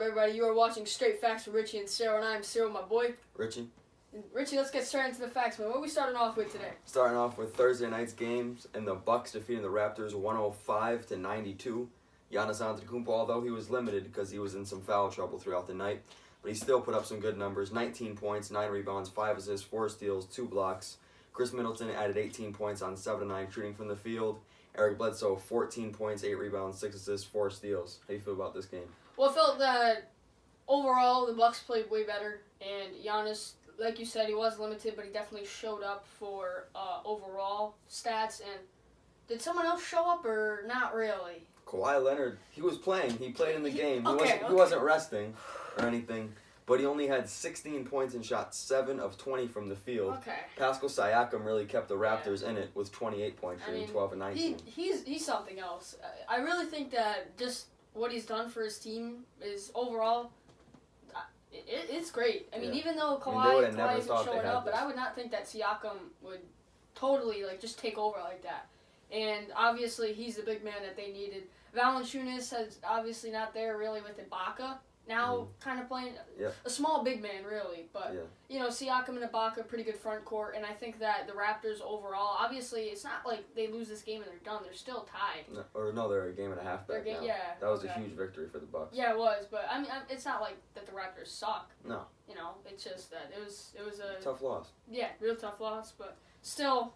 everybody? You are watching Straight Facts with Ritchie and Ciro, and I'm Ciro, my boy. Richie. And Richie, let's get straight into the facts, man. What are we starting off with today? Starting off with Thursday night's games, and the Bucks defeating the Raptors 105-92. Giannis Antetokounmpo, although he was limited because he was in some foul trouble throughout the night, but he still put up some good numbers. 19 points, 9 rebounds, 5 assists, 4 steals, 2 blocks. Chris Middleton added 18 points on 7-9 shooting from the field. Eric Bledsoe, 14 points, 8 rebounds, 6 assists, 4 steals. How do you feel about this game? Well, I felt that overall the Bucks played way better, and Giannis, like you said, he was limited, but he definitely showed up for overall stats. And did someone else show up or not really? Kawhi Leonard, he was playing. He played in the game. He Okay. wasn't resting or anything, but he only had 16 points and shot 7 of 20 from the field. Okay. Pascal Siakam really kept the Raptors in it with 28 points, shooting 12 and 19. He's something else. I really think that just what he's done for his team is overall, it's great. I mean, even though Kawhi isn't showing up, but I would not think that Siakam would totally just take over like that. And obviously, he's the big man that they needed. Valanciunas is obviously not there really with Ibaka. Now, kind of playing a small big man, really. But, Siakam and Ibaka, pretty good front court. And I think that the Raptors overall, obviously, it's not like they lose this game and they're done. They're still tied. They're a game and a half back now. Yeah. That was a huge victory for the Bucks. Yeah, it was. But, I mean, it's not like that the Raptors suck. No. It's just that it was a... tough loss. Yeah, real tough loss. But still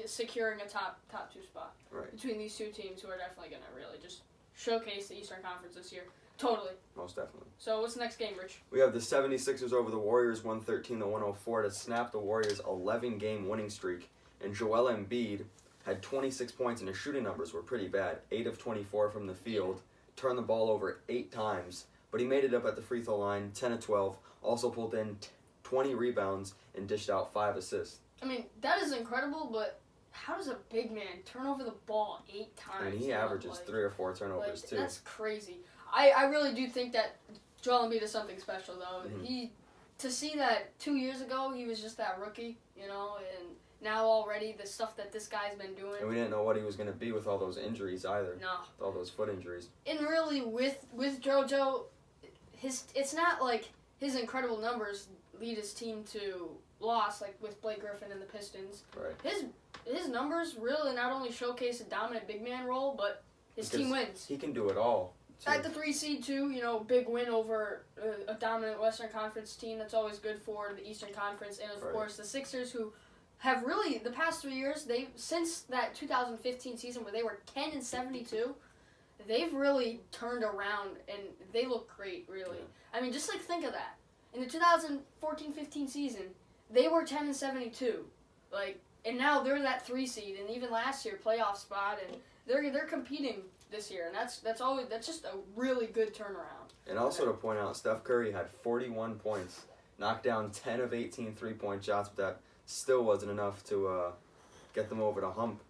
securing a top 2 spot. Right. Between these two teams who are definitely going to really just showcase the Eastern Conference this year. Totally. Most definitely. So what's the next game, Rich? We have the 76ers over the Warriors 113-104 to snap the Warriors' 11-game winning streak. And Joel Embiid had 26 points and his shooting numbers were pretty bad. 8 of 24 from the field. Turned the ball over 8 times. But he made it up at the free throw line, 10 of 12. Also pulled in 20 rebounds and dished out 5 assists. I mean, that is incredible, but how does a big man turn over the ball 8 times? And he averages 3 or 4 turnovers, too. That's crazy. I really do think that Joel Embiid is something special, though. Mm-hmm. To see that 2 years ago he was just that rookie, and now already the stuff that this guy's been doing. And we didn't know what he was going to be with all those injuries either. No. With all those foot injuries. And really, with JoJo, it's not like his incredible numbers lead his team to loss, like with Blake Griffin and the Pistons. Right. His numbers really not only showcase a dominant big man role, but his team wins. He can do it all. At the 3 seed too, big win over a dominant Western Conference team. That's always good for the Eastern Conference, and of course the Sixers, who have really the past 3 years, since that 2015 season where they were 10-72, they've really turned around and they look great. Really, I mean, just think of that. In the 2014-15 season, they were 10-72, and now they're that 3 seed, and even last year playoff spot, and they're competing this year, and that's just a really good turnaround. And also to point out, Steph Curry had 41 points, knocked down 10 of 18 3-point shots, but that still wasn't enough to get them over the hump.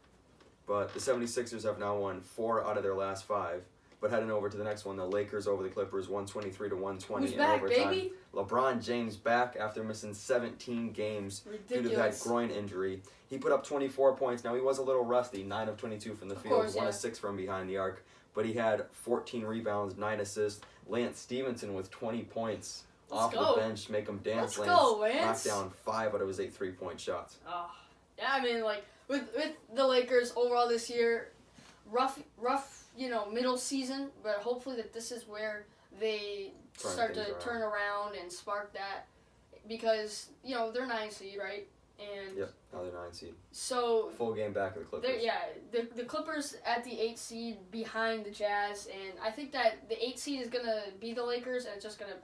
But the 76ers have now won 4 out of their last 5. But heading over to the next one, the Lakers over the Clippers 123-120 Who's in back, overtime. baby? LeBron James back after missing 17 games due to that groin injury. He put up 24 points. Now, he was a little rusty, 9 of 22 from the field, 1 of 6 from behind the arc. But he had 14 rebounds, 9 assists. Lance Stevenson with 20 points off the bench, make him dance. Let's go, Lance. Knocked down 5 out of his 8 3-point shots. Oh, yeah, I mean, with the Lakers overall this year, rough, middle season, but hopefully that this is where they start to turn around and spark that, because they're 9 seed, right? And yep, now they're 9 seed. So full game back of the Clippers. The Clippers at the 8 seed behind the Jazz, and I think that the 8 seed is gonna be the Lakers, and it's just gonna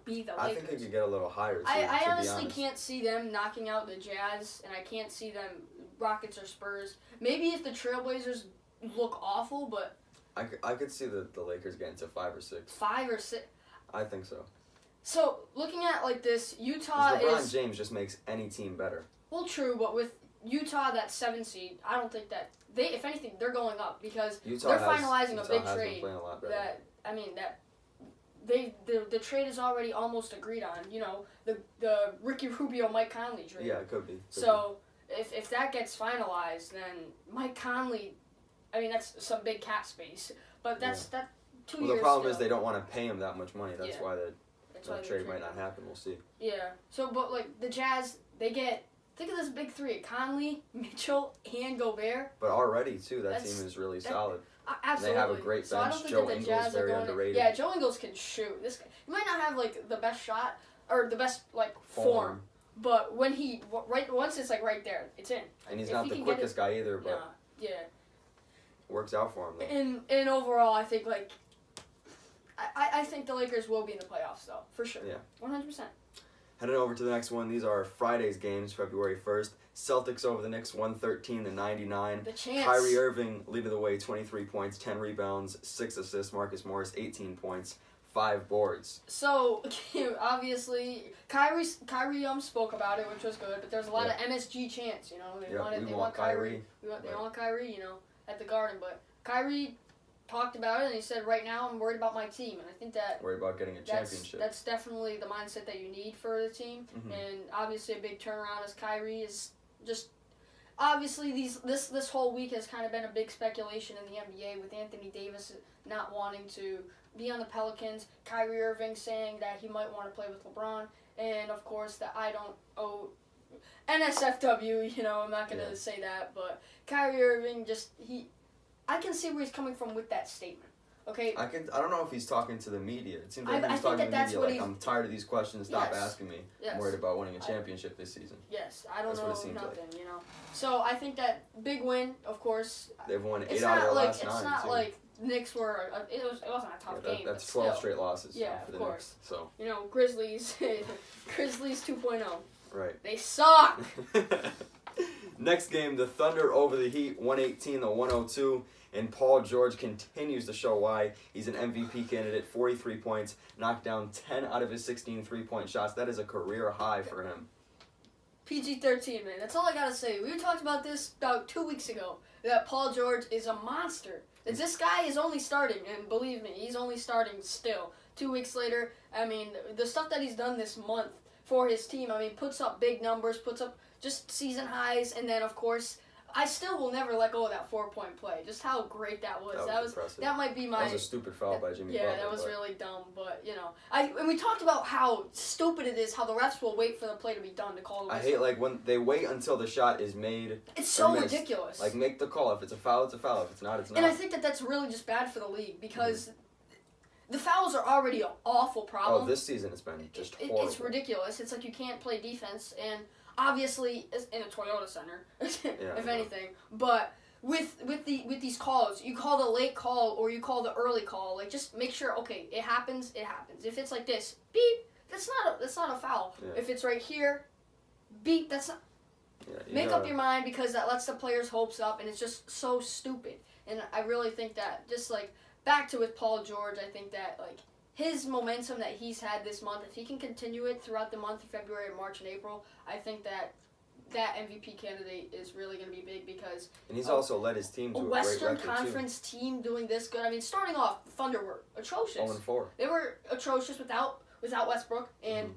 be the Lakers. I think they could get a little higher. Too, I honestly can't see them knocking out the Jazz, and I can't see them Rockets or Spurs. Maybe if the Trailblazers look awful, but I could see the Lakers getting to 5 or 6. 5 or 6. I think so. So looking at this, Utah LeBron James just makes any team better. Well, true, but with Utah, that 7 seed, I don't think that if anything, they're going up because they're finalizing a big trade. The trade is already almost agreed on. The Ricky Rubio Mike Conley trade. Yeah, it could be. If that gets finalized, then Mike Conley, I mean, that's some big cap space. But 2 Well, years. the problem is they don't want to pay him that much money. That's why the trade might not him. happen. We'll see. Yeah. So, but like the Jazz, they get. Think of this big three: Conley, Mitchell, and Gobert. But already too, that team is really solid. Absolutely. They have a great So I bench. don't think Joe that the Ingles Jazz very are going underrated. Yeah, Joe Ingles can shoot. This guy, he might not have like the best shot or the best like form, but when once it's like right there, it's in. And he's not the quickest guy either, but yeah, works out for him though. And overall, I think like I think the Lakers will be in the playoffs though, for sure. Yeah. 100%. Heading over to the next one. These are Friday's games, February 1st. Celtics over the Knicks, 113-99. The chance. Kyrie Irving leading the way, 23 points, 10 rebounds, 6 assists. Marcus Morris, 18 points, 5 boards. So, obviously, Kyrie spoke about it, which was good, but there's a lot of MSG chants, you know. They want Kyrie. They want Kyrie, you know, at the Garden. But Kyrie talked about it, and he said, right now, I'm worried about my team. And I think that... Worried about getting a championship. That's definitely the mindset that you need for the team. Mm-hmm. And obviously, a big turnaround as Kyrie is just... Obviously, this whole week has kind of been a big speculation in the NBA with Anthony Davis not wanting to be on the Pelicans, Kyrie Irving saying that he might want to play with LeBron, and of course that I don't owe NSFW, you know, I'm not going to say that, but Kyrie Irving I can see where he's coming from with that statement. Okay. I don't know if he's talking to the media. It seems like he's talking to the media like, I'm tired of these questions. Stop asking me. Yes. I'm worried about winning a championship this season. Yes, I don't know nothing, you know. So I think that big win, of course. They've won 8 out of their last 9. It's not like Knicks were. It wasn't a tough game. That's 12 straight losses. Yeah, for the of course. Knicks, so you know, Grizzlies 2.0. Right. They suck. Next game, the Thunder over the Heat, 118-102. And Paul George continues to show why he's an MVP candidate. 43 points, knocked down 10 out of his 16 three-point shots. That is a career high for him. PG-13, man. That's all I gotta say. We talked about this about 2 weeks ago, that Paul George is a monster. This guy is only starting, and believe me, he's only starting still. 2 weeks later, I mean, the stuff that he's done this month for his team, I mean, puts up big numbers, puts up just season highs, and then, of course, I still will never let go of that 4-point play. Just how great that was. That was impressive. That might be my... That was a stupid foul by Jimmy Butler. Yeah, that was really dumb, but, you know. And we talked about how stupid it is, how the refs will wait for the play to be done to call the whistle. I hate, like, when they wait until the shot is made. It's so ridiculous. Like, make the call. If it's a foul, it's a foul. If it's not, it's not. And I think that that's really just bad for the league, because the fouls are already an awful problem. Oh, this season it's been just horrible. It's ridiculous. It's like you can't play defense, and... Obviously, in a Toyota Center, if anything. But with these calls, you call the late call or you call the early call. Like, just make sure, okay, it happens. If it's like this, beep, that's not a foul. Yeah. If it's right here, beep, that's not. Yeah, Make up your mind, because that lets the players' hopes up, and it's just so stupid. And I really think that, just like back to with Paul George, I think that like. His momentum that he's had this month, if he can continue it throughout the month of February, March, and April, I think that MVP candidate is really going to be big, because... And he's also led his team to a great record, Western Conference team doing this good. I mean, starting off, the Thunder were atrocious. 0-4. They were atrocious without Westbrook, and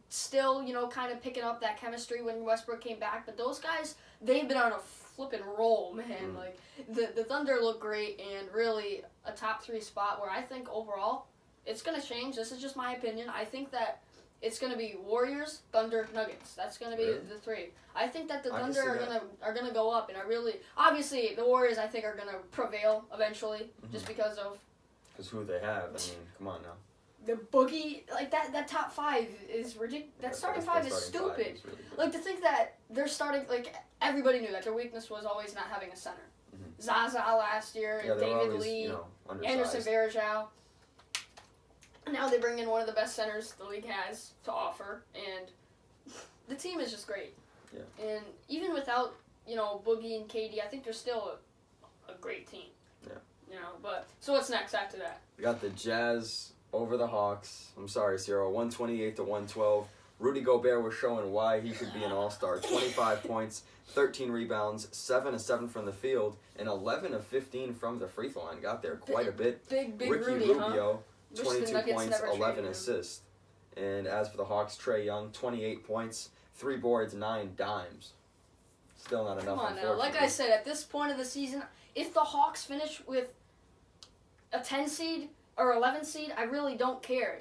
still, you know, kind of picking up that chemistry when Westbrook came back. But those guys, they've been on a flipping roll, man. Like, the Thunder look great, and really a top 3 spot where I think overall... It's going to change. This is just my opinion. I think that it's going to be Warriors, Thunder, Nuggets. That's going to be the 3. I think that the Thunder are going to go up, and I really... Obviously, the Warriors, I think, are going to prevail eventually, just because of... Because who they have. I mean, come on now. The Boogie... Like, that top 5 is ridiculous. That starting 5 is stupid. Really like, to think that they're starting... Like, everybody knew that their weakness was always not having a center. Zaza last year, David Lee, you know, Anderson Varejao. Now they bring in one of the best centers the league has to offer, and the team is just great. Yeah. And even without, you know, Boogie and KD, I think they're still a great team. Yeah. You know, but so what's next after that? We got the Jazz over the Hawks. I'm sorry, Ciro. 128-112. Rudy Gobert was showing why he could be an all-star. 25 points, 13 rebounds, 7 of 7 from the field, and 11 of 15 from the free throw line. Got there quite a bit. Big Ricky Rudy, Rubio. 22 points, 11 him. assists. And as for the Hawks, Trae Young, 28 points, 3 boards, 9 dimes. Still not enough, Come on now. unfortunately. Like I said, at this point of the season, if the Hawks finish with a 10 seed, or 11th seed, I really don't care.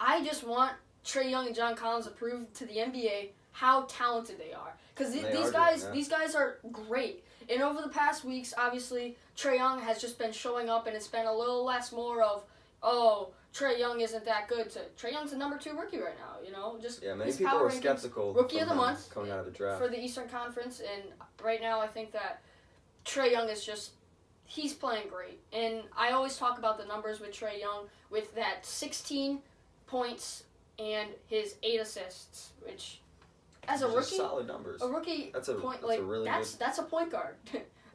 I just want Trae Young and John Collins to prove to the NBA how talented they are. Because these guys are great. And over the past weeks, obviously, Trae Young has just been showing up, and it's been a little less more of, oh, Trae Young isn't that good. Trae Young's the number 2 rookie right now, you know? Many people were skeptical. Rookie of the month coming out of the draft for the Eastern Conference, and right now I think that Trae Young is he's playing great. And I always talk about the numbers with Trae Young with that 16 points and his 8 assists, which as a rookie, solid numbers. A rookie that's a point guard.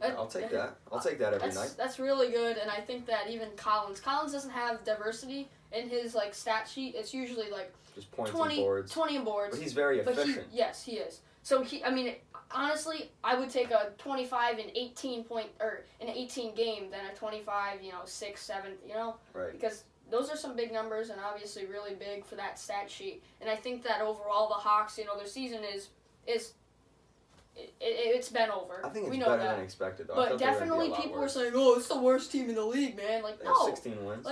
I'll take that. I'll take that every night. That's really good, and I think that even Collins doesn't have diversity in his stat sheet. It's usually just points 20 and boards. 20 and boards. But he's very efficient. Yes, he is. So honestly, I would take a 25 and 18 point or an 18 game than a 25, 6, 7, Right. Because those are some big numbers and obviously really big for that stat sheet. And I think that overall the Hawks, their season it's been over. I think it's we know better that. than expected, though. But definitely people were saying, "Oh, it's the worst team in the league, man." No, 16 wins.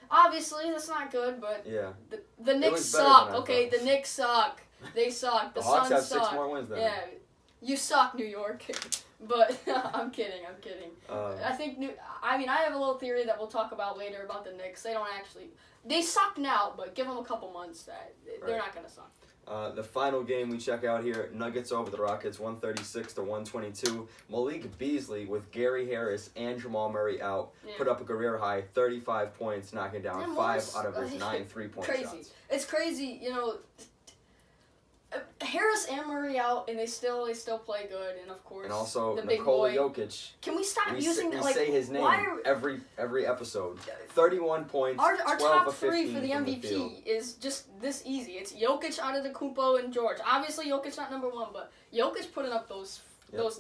Obviously that's not good, but yeah, the Knicks suck. Okay, the Knicks suck. They suck. The Hawks Suns have suck. 6 more wins than Yeah, you suck, New York. But I'm kidding. I think I have a little theory that we'll talk about later about the Knicks. They suck now, but give them a couple months that they're not gonna suck. The final game we check out here, Nuggets over the Rockets, 136-122. Malik Beasley with Gary Harris and Jamal Murray out put up a career high 35 points, knocking down 5 out of his 9 3-point shots. It's crazy, Harris and Murray out, and they still play good, and of course, and also the Nikola big boy. Jokic. Can we stop using we say his name every episode? 31 points. Our 12 top of 3 for the from MVP the is just this easy. It's Jokic, Antetokounmpo, and George. Obviously, Jokic not number 1, but Jokic putting up those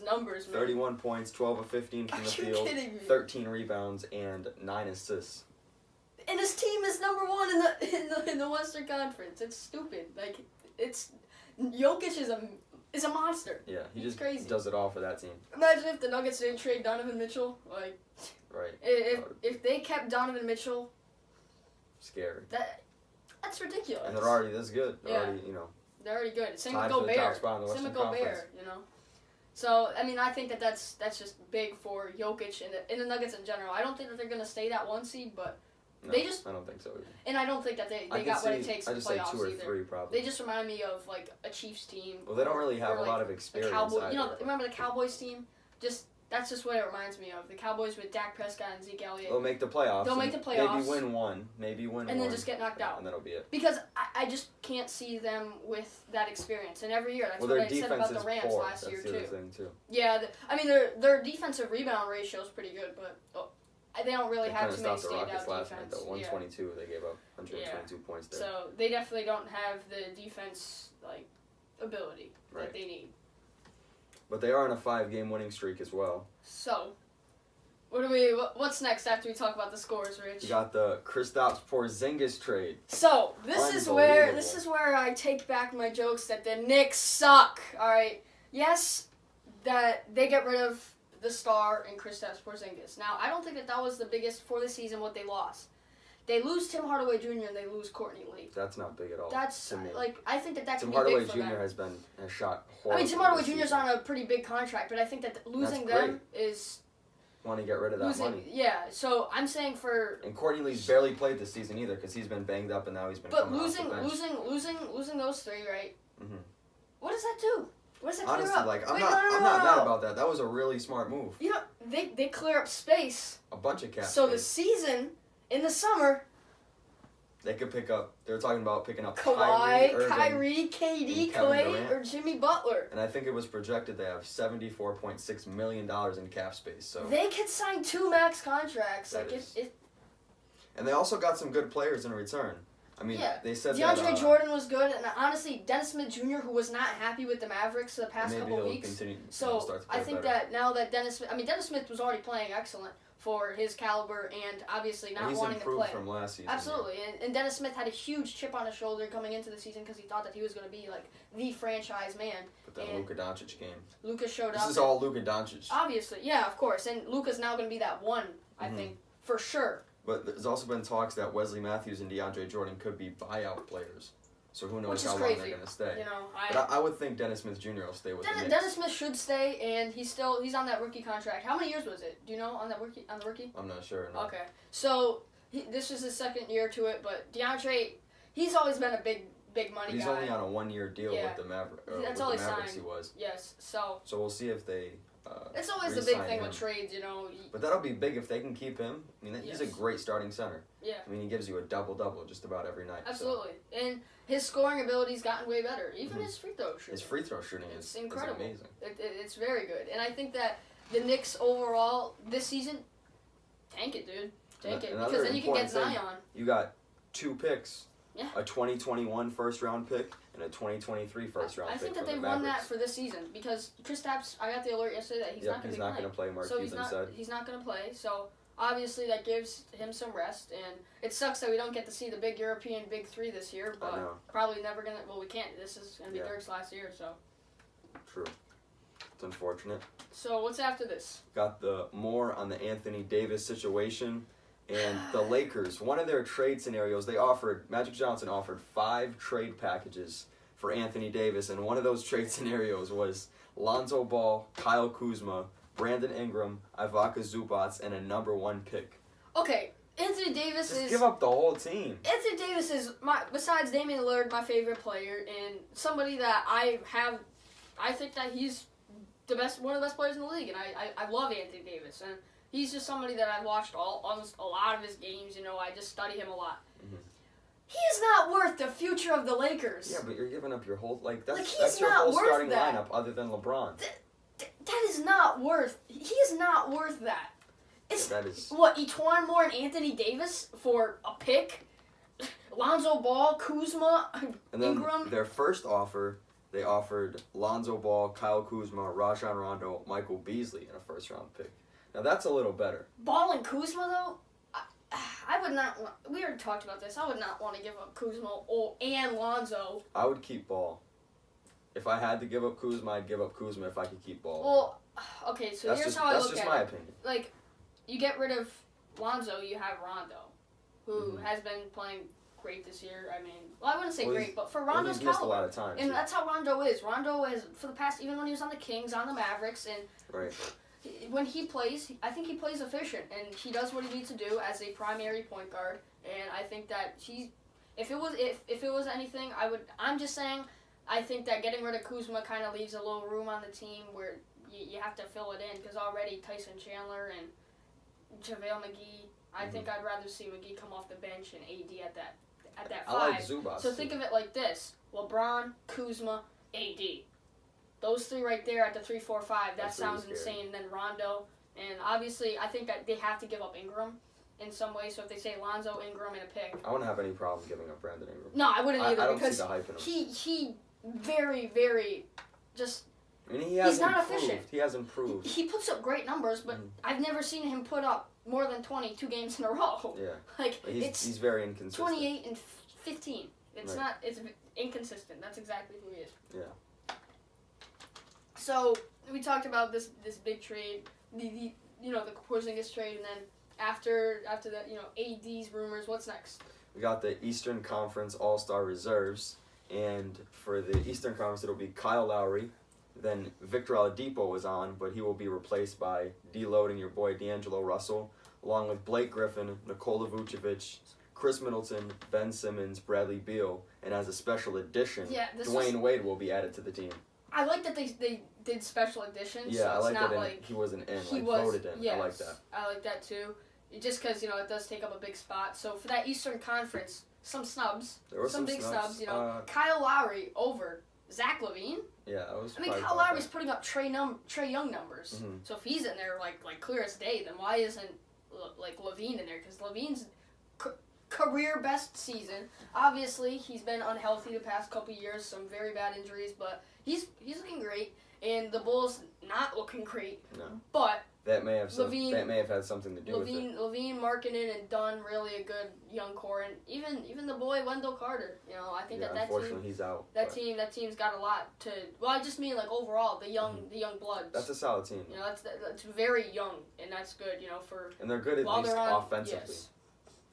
numbers, man. 31 points, 12 of 15 from the field, 13 rebounds, and 9 assists. And his team is number 1 in the Western Conference. It's stupid. Jokic is a monster. Yeah, he He's just crazy. Does it all for that team. Imagine if the Nuggets didn't trade Donovan Mitchell. Right. If they kept Donovan Mitchell, scary. That's ridiculous. And they're already this good. They're already good. Same with tied for the top Gobert. spot in the Western Same with Conference. Gobert. So I think that's just big for Jokic and the Nuggets in general. I don't think that they're gonna stay that 1 seed, but. No, I don't think so either. And I don't think that they got what it takes in the playoffs say 2 or either. 3 probably. They just remind me of a Chiefs team. Well, they don't really have a lot of experience. Remember the Cowboys team? That's just what it reminds me of. The Cowboys with Dak Prescott and Zeke Elliott. They'll make the playoffs. Maybe win one. And then just get knocked out. And that'll be it. Because I just can't see them with that experience. And every year, that's what I said about the Rams last year too. That's the other thing too. Yeah, their defensive rebound ratio is pretty good, but. They don't really have too many standout defense. Last night, though. 122, they gave up 122 points there. So they definitely don't have the defense ability that they need. But they are on a 5-game winning streak as well. So, what's next after we talk about the scores, Rich? You got the Kristaps Porzingis trade. So this is where I take back my jokes that the Knicks suck. All right, yes, that they get rid of the star and Kristaps Porzingis. Now, I don't think that was the biggest for the season what they lost. They lose Tim Hardaway Jr. and they lose Courtney Lee. That's not big at all. That's I think that can Tim be Hardaway big for Jr. them. has shot horrible. Tim Hardaway Jr. is on a pretty big contract, but I think that losing them is. Want to get rid of that money. Yeah, so I'm saying And Courtney Lee's barely played this season either because he's been banged up and now he's been. But losing those 3, right? Mm-hmm. What does that do? What does that clear up? Honestly, I'm not mad about that. That was a really smart move. They clear up space. A bunch of cap. So the season in the summer. They could pick up. They were talking about picking up Kawhi, Kyrie, KD, Clay, or Jimmy Butler. And I think it was projected they have $74.6 million in cap space. So they could sign 2 max contracts. And they also got some good players in return. They said DeAndre Jordan was good, and honestly, Dennis Smith Jr., who was not happy with the Mavericks the past couple weeks. I think that now that Dennis Smith was already playing excellent for his caliber, and obviously not wanting to play. From last season. Absolutely, and Dennis Smith had a huge chip on his shoulder coming into the season because he thought that he was going to be the franchise man. But then Luka Doncic came. Luka showed up. This is all Luka Doncic. Obviously, yeah, of course, and Luka's now going to be that one, I think, for sure. But there's also been talks that Wesley Matthews and DeAndre Jordan could be buyout players. So who knows Which is how long crazy. they're going to stay. You know, But I would think Dennis Smith Jr. will stay with the Knicks. Dennis Smith should stay, and he's on that rookie contract. How many years was it? Do you know on the rookie? I'm not sure. No. Okay, so this is his second year to it, but DeAndre, he's always been a big money He's guy. only on a 1-year deal with the Mavericks. That's all he Mavericks signed. he was. Yes, so we'll see if they. It's always the big re-sign thing him. with trades, you know. But that'll be big if they can keep him. I mean, he's a great starting center. Yeah. I mean, he gives you a double-double just about every night. Absolutely, and his scoring ability's gotten way better. Even his free throw shooting. His free throw shooting it's is incredible. amazing. It's very good, and I think that the Knicks overall this season, tank it, dude. Tank it, because then you can get Zion. You got 2 picks. Yeah. A 2021 first-round pick and a 2023 first-round pick. I think that from they've the won that Mavericks. for this season because Kristaps, I got the alert yesterday that he's not going to play. Mark so Cuban said. He's not going to play, so obviously that gives him some rest, and it sucks that we don't get to see the big European Big Three this year, but probably never going to, well, we can't. This is going to be Dirk's last year, so. True. It's unfortunate. So what's after this? Got more on the Anthony Davis situation. And the Lakers, one of their trade scenarios, Magic Johnson offered 5 trade packages for Anthony Davis, and one of those trade scenarios was Lonzo Ball, Kyle Kuzma, Brandon Ingram, Ivica Zubac, and a number 1 pick. Okay, Anthony Davis Just give up the whole team. Anthony Davis is, besides Damian Lillard, my favorite player, and somebody that I think that he's one of the best players in the league, and I love Anthony Davis, and he's just somebody that I've watched almost a lot of his games. You know, I just study him a lot. Mm-hmm. He is not worth the future of the Lakers. Yeah, but you're giving up your whole he's your not whole worth starting that. lineup other than LeBron. That is not worth. He is not worth that. That is what Etuan Moore and Anthony Davis for a pick. Lonzo Ball, Kuzma, and then Ingram. Their first offer, they offered Lonzo Ball, Kyle Kuzma, Rajon Rondo, Michael Beasley, and a first-round pick. Now that's a little better. Ball and Kuzma, though, I would not. We already talked about this. I would not want to give up Kuzma and Lonzo. I would keep Ball. If I had to give up Kuzma, I'd give up Kuzma if I could keep Ball. Well, okay, so here's how I look at it. That's just my opinion. Like, you get rid of Lonzo, you have Rondo, who has been playing great this year. I mean, I wouldn't say great, but for Rondo's he's missed caliber. a lot of time. And that's how Rondo is. Rondo is, for the past, even when he was on the Kings, on the Mavericks, and right. When he plays, I think he plays efficient, and he does what he needs to do as a primary point guard. And I think that if it was anything, I'm just saying, I think that getting rid of Kuzma kind of leaves a little room on the team where you have to fill it in, because already Tyson Chandler and JaVale McGee, I think I'd rather see McGee come off the bench and AD at that 5. I like Zubac. So think of it like this: LeBron, Kuzma, AD. Those 3 right there at the 3, 4, 5. That sounds insane. And then Rondo, and obviously I think that they have to give up Ingram in some way. So if they say Lonzo, Ingram, and a pick, I wouldn't have any problem giving up Brandon Ingram. No, I wouldn't either, I don't because see the hype in him. he very, very just. I mean, he's not improved. efficient. He has improved. He puts up great numbers, but I've never seen him put up more than 22 games in a row. Yeah. Like he's very inconsistent. 28 and 15. It's not. It's inconsistent. That's exactly who he is. Yeah. So we talked about this big trade, the Porzingis trade, and then after that, AD's rumors. What's next? We got the Eastern Conference All-Star reserves, and for the Eastern Conference, it'll be Kyle Lowry. Then Victor Oladipo is on, but he will be replaced by deloading your boy D'Angelo Russell, along with Blake Griffin, Nikola Vucevic, Chris Middleton, Ben Simmons, Bradley Beal, and as a special addition, Dwayne Wade will be added to the team. I like that they did special editions. Yeah, so I it's like not that like he wasn't in, he voted in. Yes, I like that. I like that too. Just because, it does take up a big spot. So for that Eastern Conference, some snubs. There were some big snubs. Kyle Lowry over Zach LaVine. Yeah, I was. Kyle Lowry's putting up Trae Young numbers. Mm-hmm. So if he's in there like clear as day, then why isn't LaVine in there? Because LaVine's career best season. Obviously, he's been unhealthy the past couple years, some very bad injuries, but he's looking great. And the Bulls not looking great. No. But that may have had something to do with it. LaVine marketed and done really a good young core, and even the boy Wendell Carter. I think that unfortunately team, he's out. That team's got a lot to. Well, I just mean overall the young bloods. That's a solid team. That's very young, and that's good. For and they're good at least offensively. Yes.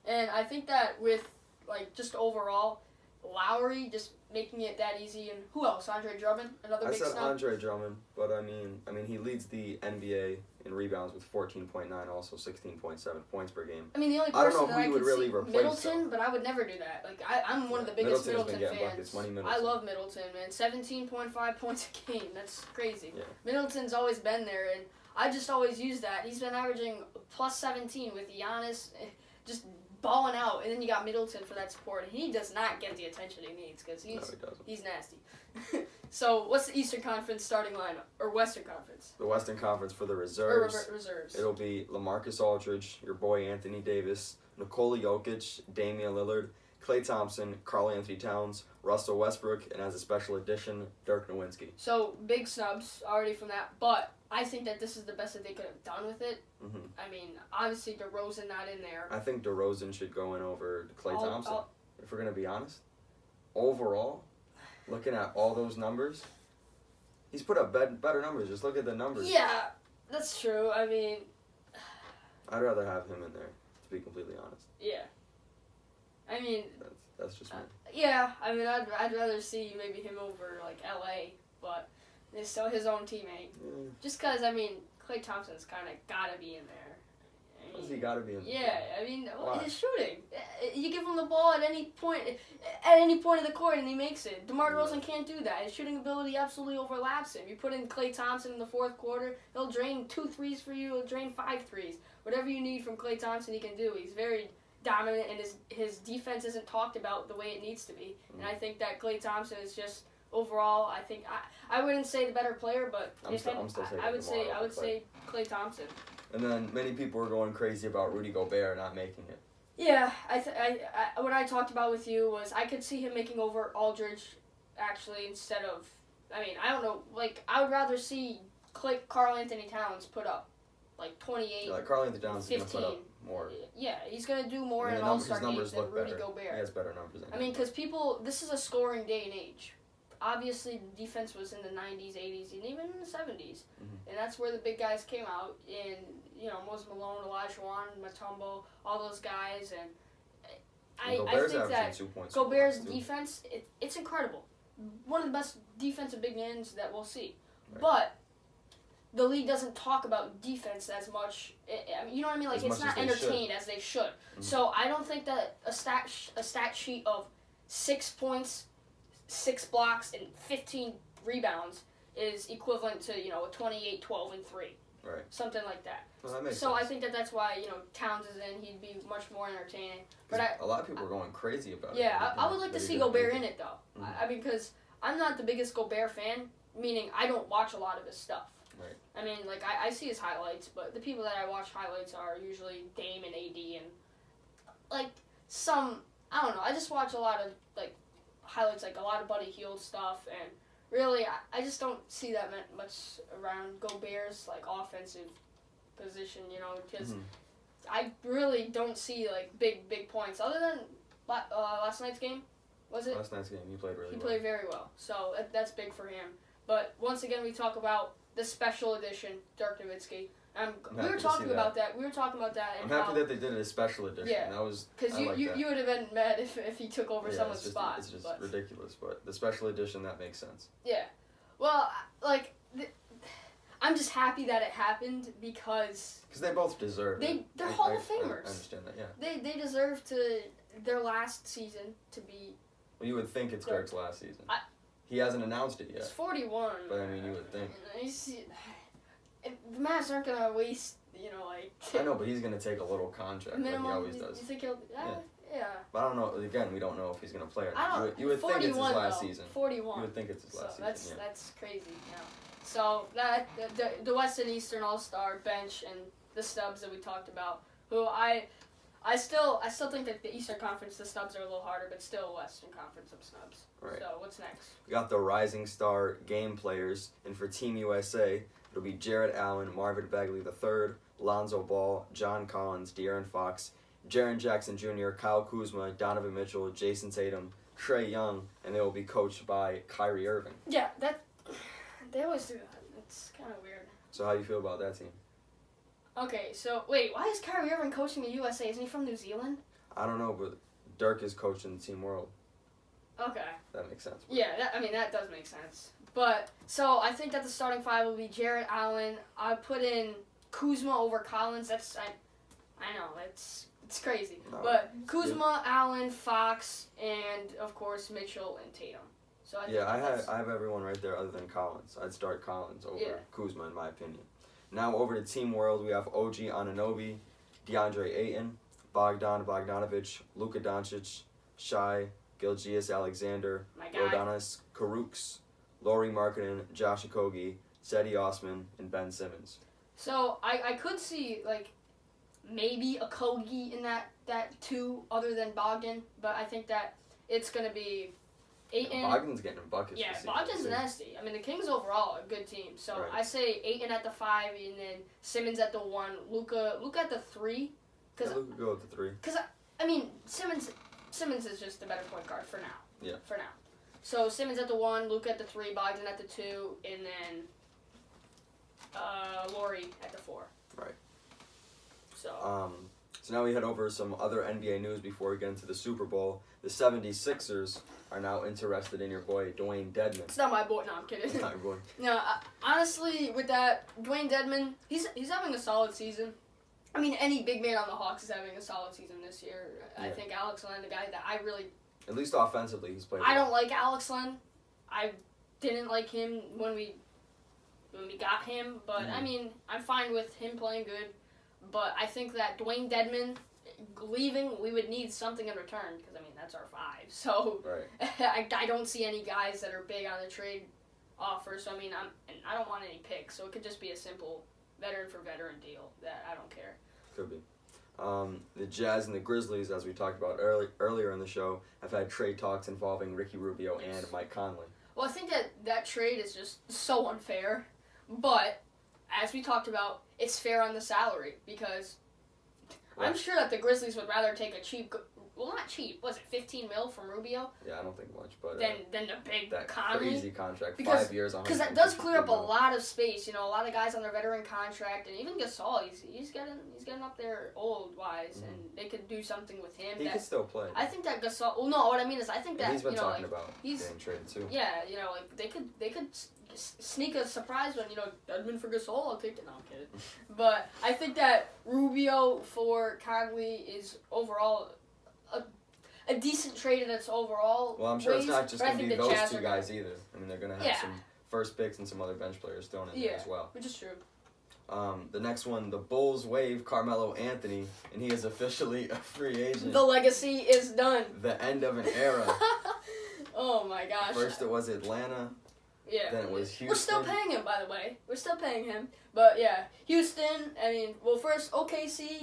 And I think that with, like, just overall, Lowry just making it that easy. And who else? Andre Drummond? Another big I said snub? Andre Drummond, but I mean he leads the NBA in rebounds with 14.9, also 16.7 points per game. I mean, the only I don't person know that who I you would could really see, replace, Middleton, though. but I would never do that. Like, I'm one of the biggest Middleton's been Middleton getting fans. buckets. Money Middleton. I love Middleton, man. 17.5 points a game. That's crazy. Yeah. Middleton's always been there, and I just always use that. He's been averaging plus 17 with Giannis just balling out, and then you got Middleton for that support. And he does not get the attention he needs because he's nasty. So, what's the Eastern Conference starting lineup or Western Conference? The Western Conference for the Or reserves. reserves. It'll be LaMarcus Aldridge, your boy Anthony Davis, Nikola Jokic, Damian Lillard, Klay Thompson, Karl Anthony Towns, Russell Westbrook, and as a special addition, Dirk Nowitzki. So, big snubs already from that, but I think that this is the best that they could have done with it. Mm-hmm. I mean, obviously DeRozan not in there. I think DeRozan should go in over Klay Thompson. If we're going to be honest. Overall, looking at all those numbers, he's put up better numbers. Just look at the numbers. Yeah, that's true. I mean, I'd rather have him in there, to be completely honest. yeah. I mean, that's just me. yeah. I mean, I'd rather see maybe him over like LA, but it's still his own teammate. Yeah. Just because I mean, Klay Thompson's kind of gotta be in there. I Why does mean, he got to be in there? yeah, I mean, Why? his shooting. You give him the ball at any point of the court, and he makes it. DeMar DeRozan can't do that. His shooting ability absolutely overlaps him. You put in Klay Thompson in the fourth quarter, he'll drain 2 threes for you. He'll drain 5 threes. Whatever you need from Klay Thompson, he can do. He's very dominant, and his defense isn't talked about the way it needs to be. And I think that Klay Thompson is just overall. I think I wouldn't say the better player, but I'm still taking I would DeMar say Klay Thompson. And then many people were going crazy about Rudy Gobert not making it. Yeah, what I talked about with you was I could see him making over Aldridge, actually, instead of, I mean, I don't know, like, I would rather see Karl Anthony Towns put up, like, 28, Yeah, like Karl Anthony Towns is going to 15. put up more. Yeah, he's going to do more I mean, in an All-Star his game numbers than look Rudy better. Gobert. He has better numbers than I mean, him. because this is a scoring day and age. Obviously, the defense was in the 90s, 80s, and even in the 70s. Mm-hmm. And that's where the big guys came out in, Moses Malone, Olajuwon, Mutombo, all those guys. And I Gobert's think that 2 points. Gobert's defense, it's incredible. One of the best defensive big men that we'll see. Right. But the league doesn't talk about defense as much. I mean, you know what I mean? Like, it's not entertained as they should. Mm-hmm. So I don't think that a stat sheet of 6 points, 6 blocks, and 15 rebounds is equivalent to, a 28, 12, and 3. Right. Something like that. Well, that makes So sense. I think that's why, Towns is in. He'd be much more entertaining. But a lot of people were going crazy about it. Yeah, I would like to see Gobert in it, though. Mm-hmm. I mean, because I'm not the biggest Gobert fan, meaning I don't watch a lot of his stuff. Right. I mean, like, I see his highlights, but the people that I watch highlights are usually Dame and AD and, like, I don't know, I just watch a lot of, like, highlights, like a lot of Buddy Hield stuff, and really, I just don't see that much around Gobert's, like, offensive position, because I really don't see, like, big points, other than last night's game, was it? Last night's game, he played really well. He played very well, so that's big for him. But once again, we talk about the special edition, We were talking about that. And I'm happy that they did it a special edition. Yeah, that was because you would have been mad if he took over someone's spot. It's just ridiculous, but the special edition, that makes sense. Yeah, well, like, I'm just happy that it happened because they both deserve it. They're Hall of Famers. I understand that. Yeah. They deserve their last season to be. Well, you would think it's Dirk's last season. He hasn't announced it yet. He's 41. But I mean, you would think. The Mavs aren't gonna waste, like. I know, but he's gonna take a little contract minimum, like he always does. You think he'll? Yeah. But I don't know. Again, we don't know if he's gonna play or I not. don't. You would think it's his last season. 41. You would think it's his last season. That's crazy. So the West and Eastern All-Star bench and the Snubs that we talked about, who I still think that the Eastern Conference, the Snubs are a little harder, but still Western Conference of Snubs. Right. So what's next? We got the Rising Star game players, and for Team USA, it'll be Jared Allen, Marvin Bagley III, Lonzo Ball, John Collins, De'Aaron Fox, Jaren Jackson Jr., Kyle Kuzma, Donovan Mitchell, Jason Tatum, Trae Young, and they will be coached by Kyrie Irving. Yeah, they always do that. It's kind of weird. So how do you feel about that team? Okay, so wait, why is Kyrie Irving coaching the USA? Isn't he from New Zealand? I don't know, but Dirk is coaching Team World. Okay. That makes sense. Yeah, that does make sense. But, so I think that the starting five will be Jarrett Allen. I put in Kuzma over Collins. I know, it's crazy. No, but Kuzma, Allen, Fox, and, of course, Mitchell and Tatum. So I have everyone right there other than Collins. I'd start Collins over Kuzma, in my opinion. Now over to Team World, we have OG Anunoby, DeAndre Ayton, Bogdan Bogdanovic, Luka Doncic, Shai Gilgeous-Alexander, Rodions Kurucs, Lauri Markkanen, Josh Okogie, Cedi Osman, and Ben Simmons. So I could see like maybe Okogie in that two other than Bogdan, but I think that it's gonna be Ayton. Bogdan's getting buckets. Yeah, Bogdan's nasty. I mean, the Kings overall a good team. So right. I say Ayton at the 5, and then Simmons at the 1. Luka at the 3. Luka go at the 3. Because I mean, Simmons is just the better point guard for now. Yeah. For now. So Simmons at the 1, Luka at the 3, Bogdan at the 2, and then Lauri at the 4. Right. So. So now we head over some other NBA news before we get into the Super Bowl. The 76ers are now interested in your boy, Dwayne Dedmon. It's not my boy. No, I'm kidding. It's not your boy. No, honestly, with that, Dwayne Dedmon, he's having a solid season. I mean, any big man on the Hawks is having a solid season this year. Yeah. I think Alex Len, the guy that I really... At least offensively, he's played I don't like Alex Len. I didn't like him when we got him, but I mean, I'm fine with him playing good. But I think that Dwayne Dedmon leaving, we would need something in return because I mean that's our 5. So right. I don't see any guys that are big on the trade offer. So I mean I don't want any picks. So it could just be a simple veteran for veteran deal that I don't care. Could be. The Jazz and the Grizzlies, as we talked about earlier in the show, have had trade talks involving Ricky Rubio and Mike Conley. Well, I think that trade is just so unfair. But as we talked about, it's fair on the salary because I'm sure that the Grizzlies would rather take a cheap, well, not cheap, was it $15 million from Rubio? Yeah, I don't think much, but than the big that Conley. crazy contract, because, 5 years on. Because that does clear up a lot of space. You know, a lot of guys on their veteran contract, and even Gasol, he's getting up there old wise, and they could do something with him. He could still play. I think that Gasol. Well, no, what I mean is, I think that and he's been talking like, about getting traded too. Yeah, you know, like they could sneak a surprise one, you know, Dedmon for Gasol, I'll take it. No, I'm kidding. But I think that Rubio for Conley is overall a decent trade in its overall Well, I'm sure ways, it's not just going to be those Jazz two guys either. I mean, they're going to have some first picks and some other bench players thrown in there as well. Which is true. The next one, the Bulls waive Carmelo Anthony, and he is officially a free agent. The legacy is done. The end of an era. Oh my gosh. First it was Atlanta. Yeah. Then it was Houston. We're still paying him, by the way. We're still paying him. But yeah, Houston, I mean, well, first OKC,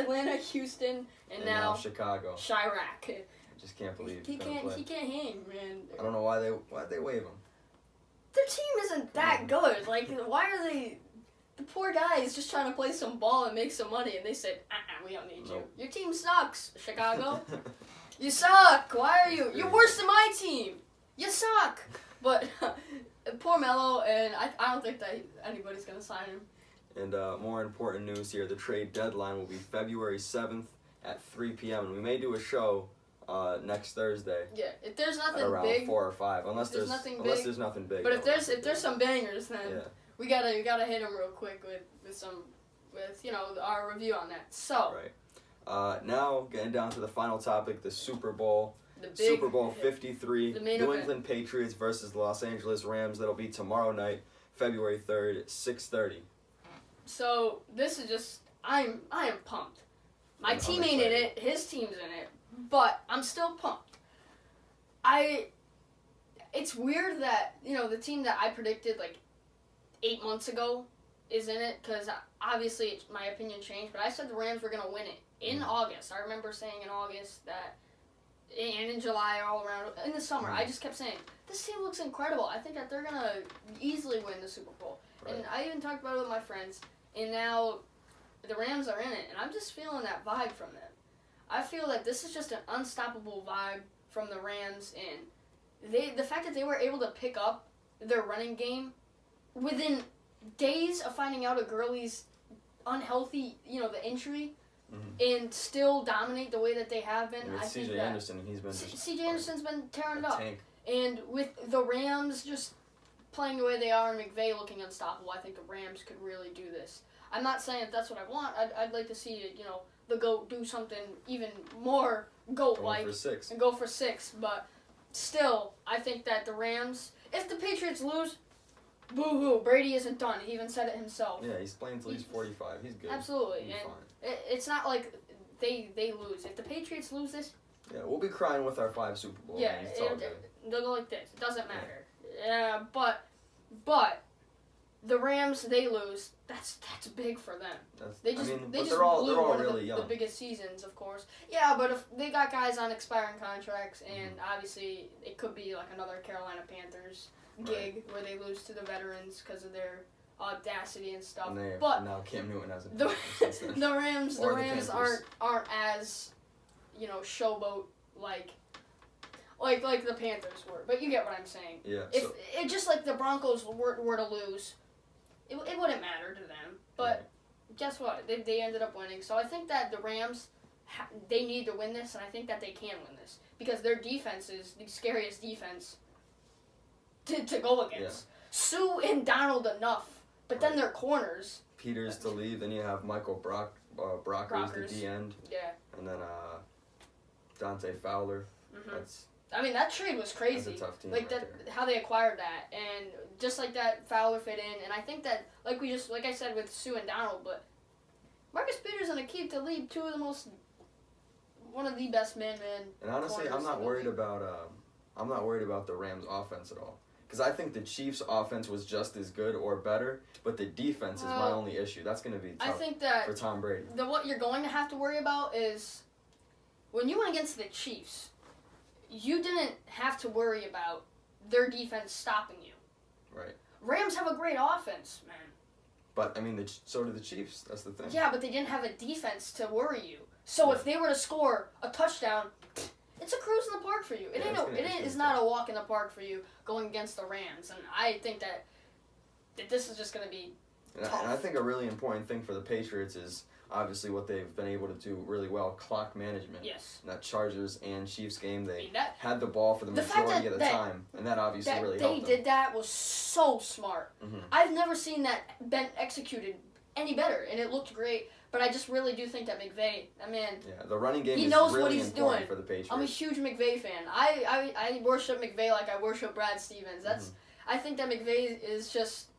Atlanta, Houston, and now Chicago. Chirac. I just can't believe he can't hang, man. I don't know why they waive him. Their team isn't that good. Like, why are they? The poor guy is just trying to play some ball and make some money, and they said, we don't need you. Your team sucks, Chicago. You suck. Why are you? You're worse than my team. You suck. But poor Melo, and I don't think that anybody's going to sign him. And more important news here, the trade deadline will be February 7th at 3 p.m. And we may do a show next Thursday. Yeah, if there's nothing at around big. 4 or 5, unless there's nothing big. But if there's some bangers, then we gotta hit them real quick with our review on that. So. Right. Now getting down to the final topic, the Super Bowl. Super Bowl 53, New event. England Patriots versus the Los Angeles Rams. That'll be tomorrow night, February 3rd, 6:30. So this is just I am pumped. My team ain't in it, his team's in it, but I'm still pumped. It's weird that the team that I predicted like 8 months ago is in it because obviously my opinion changed, but I said the Rams were gonna win it in August. I remember saying in August that. And in July, all around, in the summer, I just kept saying, this team looks incredible. I think that they're going to easily win the Super Bowl. Right. And I even talked about it with my friends, and now the Rams are in it, and I'm just feeling that vibe from them. I feel like this is just an unstoppable vibe from the Rams, and the fact that they were able to pick up their running game within days of finding out a Gurley's unhealthy, the injury, and still dominate the way that they have been. And with I think C.J. that Anderson, he's been C.J. Anderson's been tearing it up. tank. And with the Rams just playing the way they are and McVay looking unstoppable, I think the Rams could really do this. I'm not saying that that's what I want. I'd like to see, the GOAT do something even more GOAT-like and go for 6. But still, I think that the Rams, if the Patriots lose, boo-hoo, Brady isn't done. He even said it himself. Yeah, he's playing until he's 45. He's good. Absolutely. He's and fine. It's not like they lose. If the Patriots lose this, yeah, we'll be crying with our 5 Super Bowls. yeah, It's all good. they'll go like this. It doesn't matter. Yeah, but the Rams, they lose. That's big for them. They just they're all blew one really of young. the biggest seasons, of course. Yeah, but if they got guys on expiring contracts, and obviously it could be like another Carolina Panthers gig where they lose to the veterans because of their audacity and stuff. But now Cam Newton hasn't. the Rams aren't as showboat like the Panthers were. But you get what I'm saying. Yeah. If it just like the Broncos were to lose, it wouldn't matter to them. But guess what? They ended up winning. So I think that the Rams, they need to win this, and I think that they can win this because their defense is the scariest defense to go against. Yeah. Sue and Donald enough, but then their corners. Peters to leave, then you have Michael Brockers, the D end. Yeah. And then Dante Fowler. That trade was crazy. That's a tough team. Like how they acquired that, and just like that, Fowler fit in, and I think that like I said with Sue and Donald, but Marcus Peters and Aqib Talib, one of the best man. And honestly, I'm not worried about the Rams' offense at all. Because I think the Chiefs' offense was just as good or better, but the defense is my only issue. That's going to be tough I think that for Tom Brady. What you're going to have to worry about is when you went against the Chiefs, you didn't have to worry about their defense stopping you. Right. Rams have a great offense, man. But, so do the Chiefs. That's the thing. Yeah, but they didn't have a defense to worry you. So if they were to score a touchdown, it's a cruise in the park for you. It is not a walk in the park for you going against the Rams. And I think that this is just going to be tough. And I think a really important thing for the Patriots is obviously what they've been able to do really well, clock management. Yes. In that Chargers and Chiefs game, they had the ball for the majority of the time, and that obviously really helped them. They did that was so smart. I've never seen that been executed any better, and it looked great. But I just really do think that McVay, the running game he is knows really what he's important doing. for the Patriots. I'm a huge McVay fan. I worship McVay like I worship Brad Stevens. I think that McVay is just,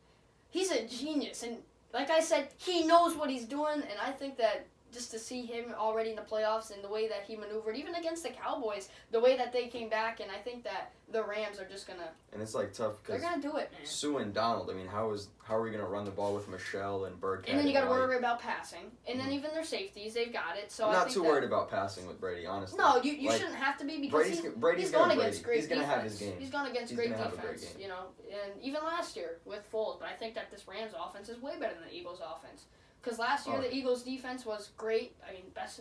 he's a genius. And like I said, he knows what he's doing, and I think that just to see him already in the playoffs and the way that he maneuvered, even against the Cowboys, the way that they came back, and I think that the Rams are just going to... And it's tough because... They're going to do it, man. Sue and Donald, how are we going to run the ball with Michelle and Burkhead? And then you got to worry about passing. And then even their safeties, they've got it. So I'm not too worried about passing with Brady, honestly. No, you shouldn't have to be because Brady's going Brady. against great He's going to have his game. He's going against great defense, great game. And even last year with Foles. But I think that this Rams offense is way better than the Eagles offense. Because last year the Eagles defense was great. Best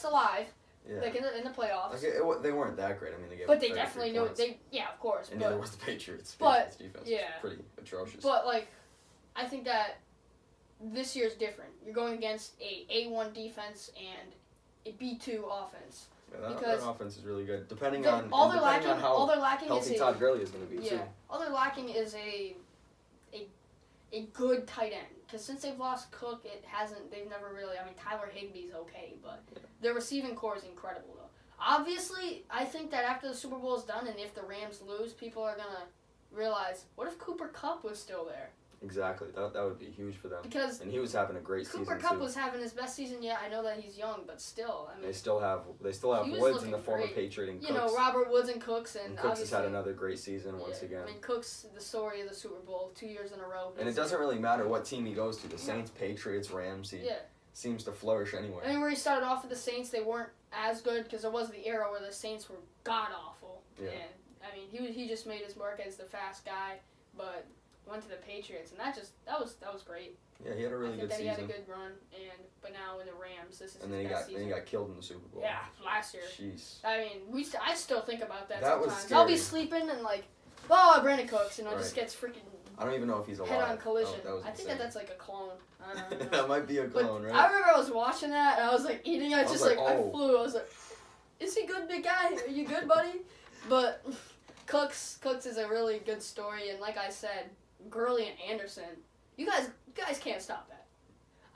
alive. Yeah. Like in the playoffs. They weren't that great. They gave but they definitely knew it. Of course. And neither was the Patriots. But defense was pretty atrocious. But I think that this year's different. You're going against a A1 defense and a B2 offense. Yeah, that offense is really good. Depending on how healthy Todd Gurley is going to be too. All they're lacking is a good tight end. Because since they've lost Cook, they've never really, Tyler Higbee's okay, but their receiving core is incredible, though. Obviously, I think that after the Super Bowl is done, and if the Rams lose, people are going to realize, what if Cooper Kupp was still there? Exactly. That would be huge for them. And he was having a great season, Cooper Kupp was having his best season yet. I know that he's young, but still, They still have Woods and the former Patriot and Cooks. Robert Woods and Cooks. And Cooks has had another great season once again. Cooks, the story of the Super Bowl, 2 years in a row. And it doesn't really matter what team he goes to. The Saints, Patriots, Rams, he seems to flourish anywhere. Where he started off with the Saints, they weren't as good because there was the era where the Saints were god-awful. Yeah. And, he just made his mark as the fast guy, but... went to the Patriots, and that was great. Yeah, he had a really good season. He had a good run, but now in the Rams, this is his best season. Then he got killed in the Super Bowl. Yeah, last year. Jeez. I still think about that was sometimes. scary. I'll be sleeping and Brandon Cooks, just gets freaking I don't even know if he's alive. head-on collision. That was I think insane. that's like a clone. I don't know. That might be a clone, But right? I remember I was watching that and I was like eating. I was I oh. flew. I was like, "Is he good, big guy? Are you good, buddy?" But Cooks is a really good story, and like I said, Gurley and Anderson, you guys can't stop that.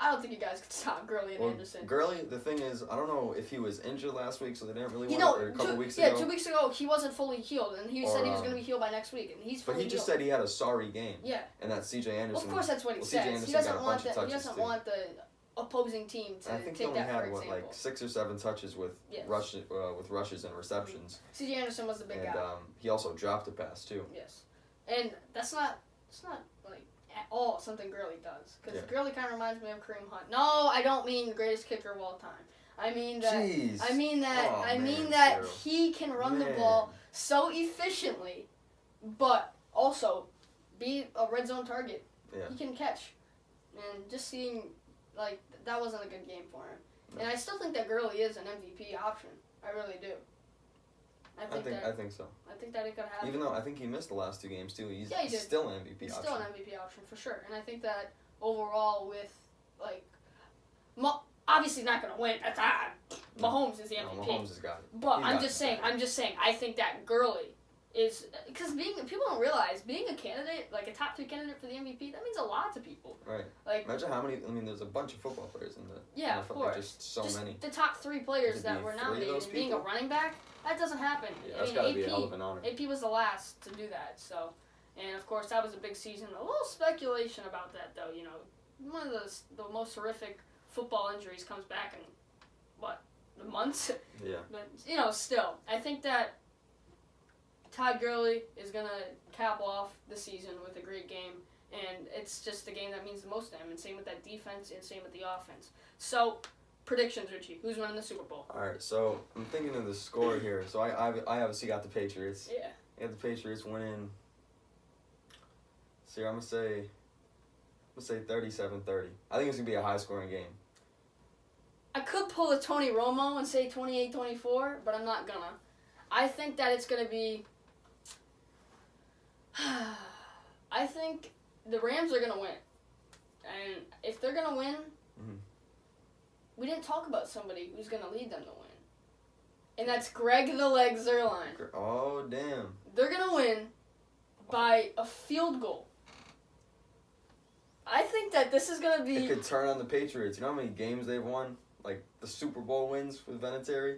I don't think you guys can stop Gurley and Anderson. Gurley, the thing is, I don't know if he was injured last week, so they didn't really want or a couple weeks ago. ago. Yeah, 2 weeks ago he wasn't fully healed, and he said he was going to be healed by next week, and he's fully But he just healed. said he had a sorry game. Yeah. And that C.J. Anderson. Well, of course, that's what he C.J. says. Anderson He doesn't got a want bunch of touches, too. the opposing team to I think take he only that had for example. like 6 or 7 touches with rushes and receptions. C.J. Anderson was the big guy. And he also dropped a pass too. Yes, and it's not like at all something Gurley does, because Gurley kind of reminds me of Kareem Hunt. No, I don't mean the greatest kicker of all time. I mean that. Jeez. I mean that. Oh, I mean man, that Ciro. he can run the ball so efficiently, but also be a red zone target. Yeah. He can catch, and just seeing like that wasn't a good game for him. No. And I still think that Gurley is an MVP option. I really do. I think so. I think that it could happen. Even though I think he missed the last 2 games too, he's he did. still an MVP He's option. still an MVP option for sure. And I think that overall with like obviously not going to win at that. Mahomes is the MVP. No, Mahomes has got it. But I'm just saying I think that Gurley is, because people don't realize being a candidate, like a top 3 candidate for the MVP, that means a lot to people. Right. Like, imagine how many. I mean, there's a bunch of football players in the. Yeah, NFL, of course. Just so many. The top 3 players Could that be were 3 of nominated, those and being a people? running back, that doesn't happen. Yeah, I that's mean, gotta AP, be a hell of an honor. AP was the last to do that. So, and of course that was a big season. A little speculation about that though. You know, one of the most horrific football injuries comes back in months. Yeah. But still, I think that Todd Gurley is gonna cap off the season with a great game, and it's just the game that means the most to him. And same with that defense, and same with the offense. So, predictions, Richie. Who's winning the Super Bowl? All right, so I'm thinking of the score here. So I obviously got the Patriots. Yeah. I got the Patriots winning. See, I'm gonna say 37-30. I think it's gonna be a high-scoring game. I could pull a Tony Romo and say 28-24, but I'm not gonna. I think that it's gonna be. I think the Rams are gonna win, and if they're gonna win, we didn't talk about somebody who's gonna lead them to win, and that's Greg the Leg Zuerlein. Oh damn! They're gonna win by a field goal. I think that this is gonna be. It could turn on the Patriots. You know how many games they've won? Like the Super Bowl wins with Vinatieri?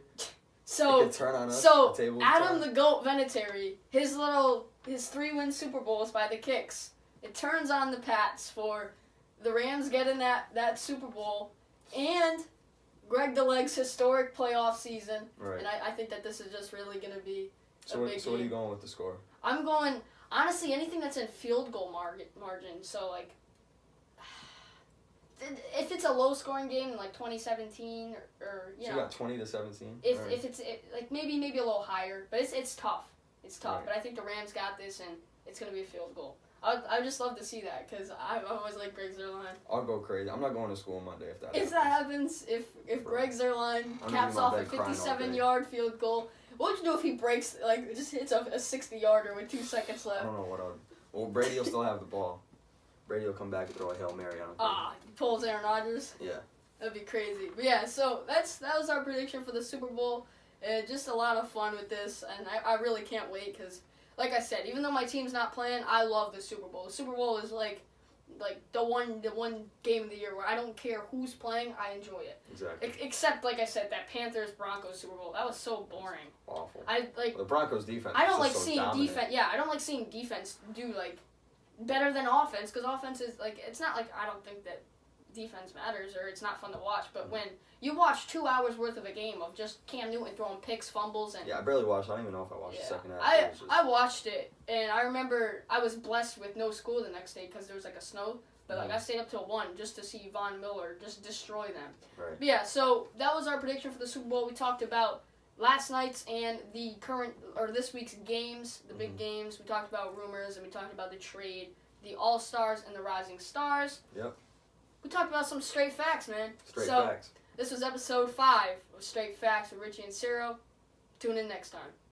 So, it could turn on us. So, the table Adam the GOAT Vinatieri, his 3-win Super Bowls by the kicks, it turns on the Pats for the Rams getting that Super Bowl and Greg the Leg's historic playoff season. Right. And I think that this is just really going to be a big So what are game. you going with the score? I'm going, honestly, anything that's in field goal margin. So, like, if it's a low-scoring game, like 2017 or you so know. you got 20-17? If it's like maybe a little higher, but it's tough. It's tough, Right. but I think the Rams got this, and it's gonna be a field goal. I just love to see that because I always like Greg Zuerlein. I'll go crazy. I'm not going to school Monday if that happens. If that happens, if Greg Zuerlein I'm caps gonna off be a in my bed crying all day. 57-yard field goal, what would you do if he breaks just hits a 60-yarder with 2 seconds I left? don't know what I'll. Well, Brady will still have the ball. Brady will come back and throw a Hail Mary on him. Pulls Aaron Rodgers. Yeah. That'd be crazy. But yeah, so that was our prediction for the Super Bowl. Just a lot of fun with this, and I really can't wait because, like I said, even though my team's not playing, I love the Super Bowl. The Super Bowl is like the one game of the year where I don't care who's playing, I enjoy it. Exactly. Except, like I said, that Panthers-Broncos Super Bowl. That was so boring. Awful. The Broncos defense. I don't is like just so seeing dominant. defense. Yeah, I don't like seeing defense do better than offense because offense is it's not like I don't think that defense matters or it's not fun to watch. But when you watch 2 hours worth of a game of just Cam Newton throwing picks, fumbles, and Yeah, I barely watched. I don't even know if I watched the second half. I watched it and I remember I was blessed with no school the next day because there was a snow. But I stayed up till 1 just to see Von Miller just destroy them. Right. But yeah, so that was our prediction for the Super Bowl. We talked about last night's and the current or this week's games, the big games. We talked about rumors and we talked about the trade, the All-Stars and the Rising Stars. Yep. We talked about some straight facts, man. Straight facts. This was episode 5 of Straight Facts with Ritchie and Ciro. Tune in next time.